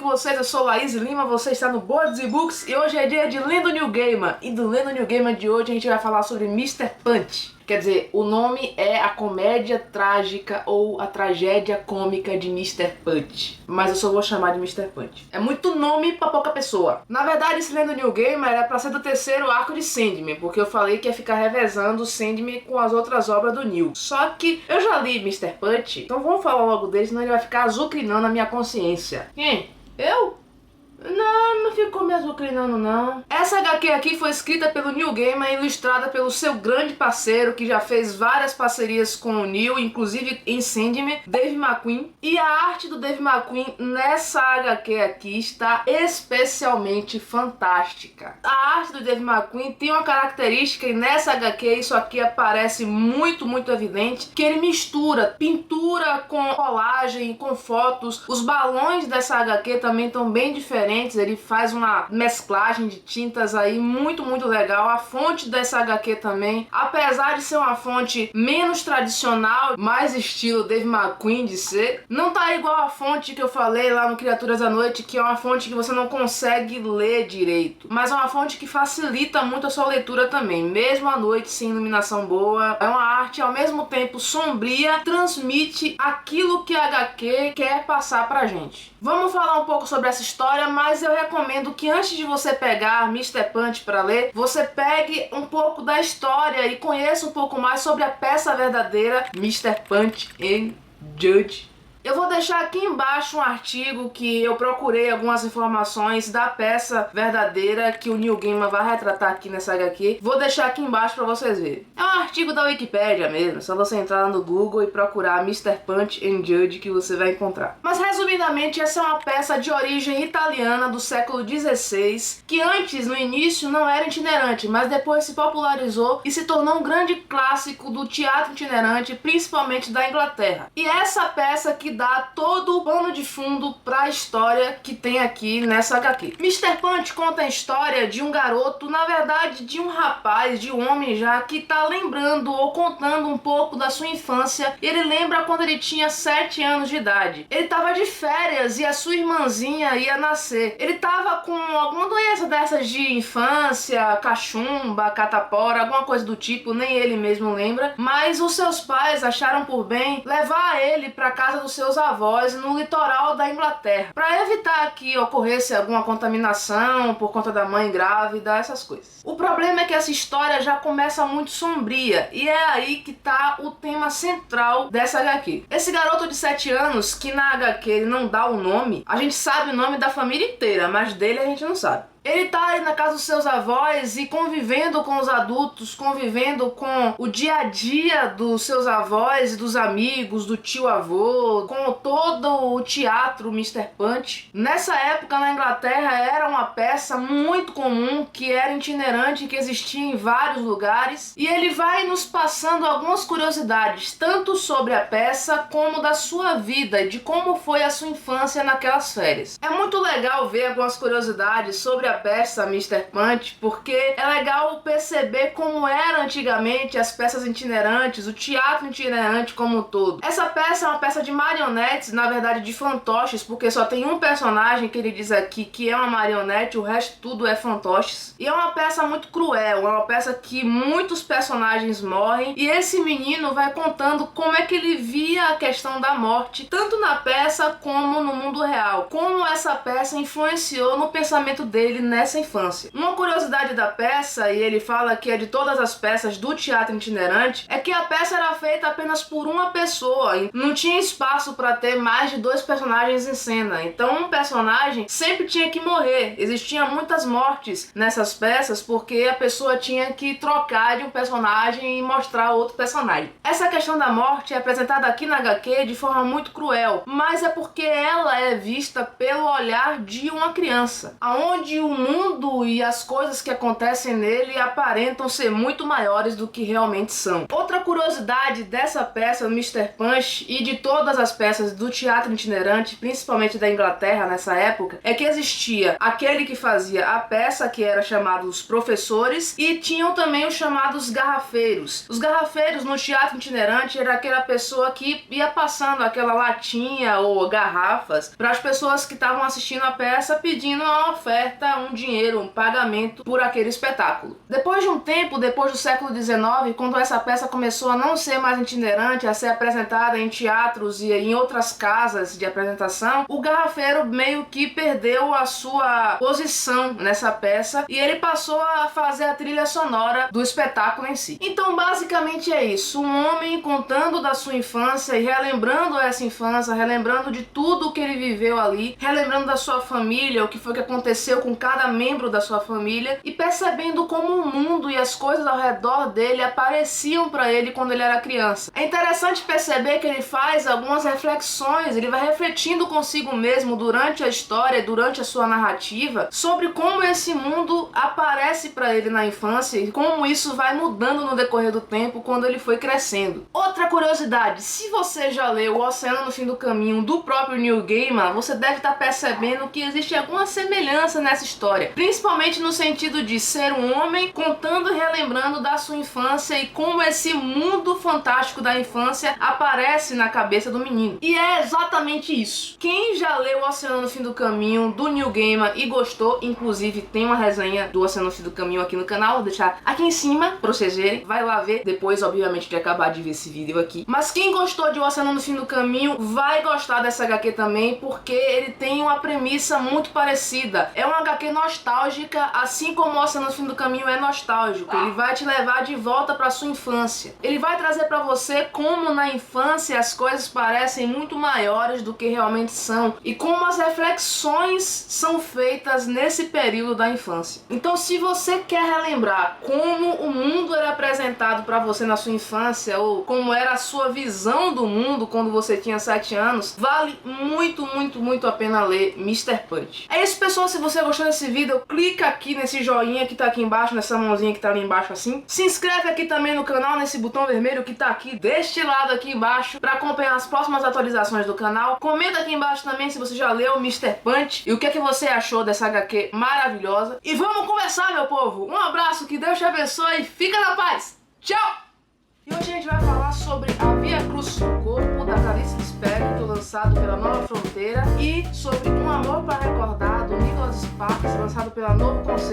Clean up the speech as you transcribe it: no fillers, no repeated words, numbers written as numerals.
com vocês? Eu sou Laís Lima, você está no Boards e Books e hoje é dia de Lendo New Gamer. E do Lendo New Gamer de hoje a gente vai falar sobre Mr. Punch. Quer dizer, o nome é a comédia trágica ou a tragédia cômica de Mr. Punch. Mas eu só vou chamar de Mr. Punch. É muito nome pra pouca pessoa. Na verdade, esse Lendo New Gamer era pra ser do terceiro arco de Sandman, porque eu falei que ia ficar revezando Sandman com as outras obras do Neil. Só que eu já li Mr. Punch, então vamos falar logo dele, senão ele vai ficar azucrinando a minha consciência. Quem? Eu? Não ficou me azucrinando não. Essa HQ aqui foi escrita pelo Neil Gaiman e ilustrada pelo seu grande parceiro, que já fez várias parcerias com o Neil, inclusive em Sandman, Dave McQueen. E a arte do Dave McQueen nessa HQ aqui está especialmente fantástica. A arte do Dave McQueen tem uma característica, e nessa HQ isso aqui aparece muito evidente, que ele mistura pintura com colagem, com fotos. Os balões dessa HQ também estão bem diferentes. Ele faz uma mesclagem de tintas aí muito legal. A fonte dessa HQ também, apesar de ser uma fonte menos tradicional, mais estilo Dave McQueen de ser, não tá igual a fonte que eu falei lá no Criaturas da Noite, que é uma fonte que você não consegue ler direito, mas é uma fonte que facilita muito a sua leitura também, mesmo à noite sem iluminação boa. É uma arte ao mesmo tempo sombria, transmite aquilo que a HQ quer passar pra gente. Vamos falar um pouco sobre essa história, mas eu recomendo que antes de você pegar Mr. Punch para ler, você pegue um pouco da história e conheça um pouco mais sobre a peça verdadeira Mr. Punch and Judy. Eu vou deixar aqui embaixo um artigo que eu procurei algumas informações da peça verdadeira que o Neil Gaiman vai retratar aqui nessa HQ. Vou deixar aqui embaixo para vocês verem. É um artigo da Wikipédia mesmo, é só você entrar no Google e procurar Mr. Punch and Judy que você vai encontrar. Mas resumidamente, essa é uma peça de origem italiana do século XVI, que antes, no início, não era itinerante, mas depois se popularizou e se tornou um grande clássico do teatro itinerante, principalmente da Inglaterra. E essa peça que dá todo o pano de fundo para a história que tem aqui nessa HQ. Mr. Punch conta a história de um garoto, na verdade de um rapaz, de um homem já, que tá lembrando ou contando um pouco da sua infância. Ele lembra quando ele tinha 7 anos de idade. Ele tava de férias e a sua irmãzinha ia nascer. Ele tava com alguma doença dessas de infância, cachumba, catapora, alguma coisa do tipo, nem ele mesmo lembra, mas os seus pais acharam por bem levar ele para casa dos seus avós no litoral da Inglaterra, para evitar que ocorresse alguma contaminação por conta da mãe grávida, essas coisas. O problema é que essa história já começa muito sombria, e é aí que tá o tema central dessa HQ. Esse garoto de 7 anos, que na HQ ele não dá o nome, a gente sabe o nome da família inteira, mas dele a gente não sabe. Ele tá aí na casa dos seus avós e convivendo com os adultos, convivendo com o dia a dia dos seus avós e dos amigos, do tio avô, com todo o teatro Mr. Punch. Nessa época na Inglaterra era uma peça muito comum, que era itinerante, que existia em vários lugares, e ele vai nos passando algumas curiosidades, tanto sobre a peça como da sua vida e de como foi a sua infância naquelas férias. É muito legal ver algumas curiosidades sobre a peça Mr. Punch, porque é legal perceber como era antigamente as peças itinerantes, o teatro itinerante como um todo. Essa peça é uma peça de marionetes, na verdade de fantoches, porque só tem um personagem que ele diz aqui que é uma marionete, o resto tudo é fantoches. E é uma peça muito cruel, é uma peça que muitos personagens morrem, e esse menino vai contando como é que ele via a questão da morte, tanto na peça como no mundo real, como essa peça influenciou no pensamento dele nessa infância. Uma curiosidade da peça, e ele fala que é de todas as peças do teatro itinerante, é que a peça era feita apenas por uma pessoa, e não tinha espaço para ter mais de 2 personagens em cena, então um personagem sempre tinha que morrer. Existiam muitas mortes nessas peças porque a pessoa tinha que trocar de um personagem e mostrar outro personagem. Essa questão da morte é apresentada aqui na HQ de forma muito cruel, mas é porque ela é vista pelo olhar de uma criança, aonde o mundo e as coisas que acontecem nele aparentam ser muito maiores do que realmente são. Outra curiosidade dessa peça, Mr. Punch, e de todas as peças do teatro itinerante, principalmente da Inglaterra nessa época, é que existia aquele que fazia a peça, que era chamado os professores, e tinham também os chamados garrafeiros. Os garrafeiros no teatro itinerante era aquela pessoa que ia passando aquela latinha ou garrafas para as pessoas que estavam assistindo a peça, pedindo uma oferta, um dinheiro, um pagamento por aquele espetáculo. Depois de um tempo, depois do século XIX, quando essa peça começou a não ser mais itinerante, a ser apresentada em teatros e em outras casas de apresentação, o garrafeiro meio que perdeu a sua posição nessa peça e ele passou a fazer a trilha sonora do espetáculo em si. Então basicamente é isso, um homem contando da sua infância e relembrando essa infância, relembrando de tudo que ele viveu ali, relembrando da sua família, o que foi que aconteceu com cada membro da sua família e percebendo como o mundo e as coisas ao redor dele apareciam para ele quando ele era criança. É interessante perceber que ele faz algumas reflexões, ele vai refletindo consigo mesmo durante a história, durante a sua narrativa, sobre como esse mundo aparece para ele na infância e como isso vai mudando no decorrer do tempo quando ele foi crescendo. Outra curiosidade, se você já leu O Oceano no Fim do Caminho do próprio Neil Gaiman, você deve estar percebendo que existe alguma semelhança nessa história, principalmente no sentido de ser um homem contando e relembrando da sua infância e como esse mundo fantástico da infância aparece na cabeça do menino. E é exatamente isso. Quem já leu O Oceano no Fim do Caminho do Neil Gaiman e gostou, inclusive tem uma resenha do Oceano no Fim do Caminho aqui no canal, vou deixar aqui em cima pra vocês verem, vai lá ver depois, obviamente, de acabar de ver esse vídeo aqui. Mas quem gostou de O Oceano no Fim do Caminho vai gostar dessa HQ também, porque ele tem uma premissa muito parecida. É uma HQ nostálgica, assim como O Oceano no Fim do Caminho é nostálgico. Ele vai te levar de volta pra sua infância. Ele vai trazer pra você como na infância as coisas parecem muito maiores do que realmente são e como as reflexões são feitas nesse período da infância. Então, se você quer relembrar como o mundo era apresentado pra você na sua infância ou como era a sua visão do mundo quando você tinha 7 anos, vale muito, muito, muito a pena ler Mr. Punch. É isso, pessoal. Se você gostou desse vídeo, clica aqui nesse joinha que tá aqui embaixo, nessa mãozinha que tá ali embaixo assim. Se inscreve aqui também no canal, nesse botão vermelho que tá aqui deste lado aqui embaixo, pra acompanhar as próximas atualizações do canal. Comenta aqui embaixo também se você já leu Mr. Punch e o que é que você achou dessa HQ maravilhosa. E vamos conversar, meu povo. Um abraço, que Deus te abençoe e fica na paz. Tchau! E hoje a gente vai falar sobre A Via Crucis do Corpo, da Clarice Lispector, lançado pela Nova Fronteira, e sobre Um Amor para Recordar, do Nicholas Sparks, lançado pela Novo Conceito.